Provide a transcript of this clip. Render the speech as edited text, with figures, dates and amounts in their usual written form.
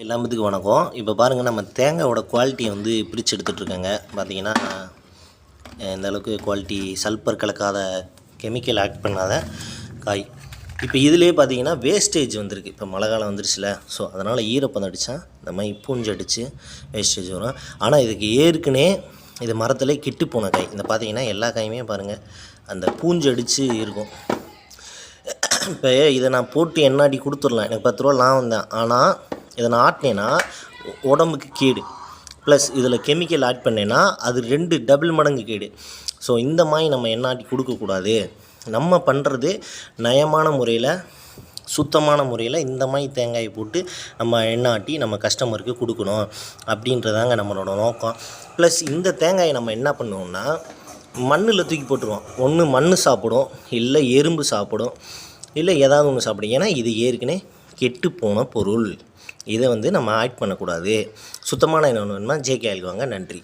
எல்லாத்துக்கும் வணக்கம். இப்போ பாருங்கள், நம்ம தேங்காயோட குவாலிட்டியை வந்து பிரித்து எடுத்துகிட்ருக்கேங்க. பார்த்திங்கன்னா இந்த அளவுக்கு குவாலிட்டி சல்பர் கலக்காத கெமிக்கல் ஆட் பண்ணாத காய். இப்போ இதிலே பார்த்திங்கன்னா வேஸ்டேஜ் வந்திருக்கு. இப்போ மழை காலம் வந்துருச்சுல, ஸோ அதனால் ஈரப்பதம் அடித்தா இந்த மாதிரி பூஞ்சு அடித்து வேஸ்டேஜ் வரும். ஆனால் இதுக்கு ஏற்கனவே இது மரத்தில் கெட்டு போன காய். இந்த பார்த்திங்கன்னா எல்லா காயுமே பாருங்கள் அந்த பூஞ்சு அடித்து இருக்கும். இப்போ இதை நான் போட்டு எண்ணாடி கொடுத்துடலாம், எனக்கு 10 ரூபா லாபம் தான். ஆனால் இதை நான் ஆட்டினேன்னா உடம்புக்கு கேடு, ப்ளஸ் இதில் கெமிக்கல் ஆட் பண்ணேன்னா அது 2 டபுள் மடங்கு கேடு. ஸோ இந்த மாதிரி நம்ம எண்ணாட்டி கொடுக்கக்கூடாது. நம்ம பண்ணுறது நயமான முறையில், சுத்தமான முறையில் இந்த மாதிரி தேங்காயை போட்டு நம்ம எண்ணாட்டி நம்ம கஸ்டமருக்கு கொடுக்கணும் அப்படின்றதாங்க நம்மளோட நோக்கம். ப்ளஸ் இந்த தேங்காயை நம்ம என்ன பண்ணுவோம்னா மண்ணில் தூக்கி போட்டுருவோம். ஒன்று மண் சாப்பிடும், இல்லை எறும்பு சாப்பிடும், இல்லை ஏதாவது ஒன்று சாப்பிடும். ஏன்னா இது ஏற்கனவே கெட்டு போன பொருள். இதை வந்து நம்ம ஆட் பண்ணக்கூடாது. சுத்தமான என்ன வேணுமா ஜேகே ஆயில் வாங்க. நன்றி.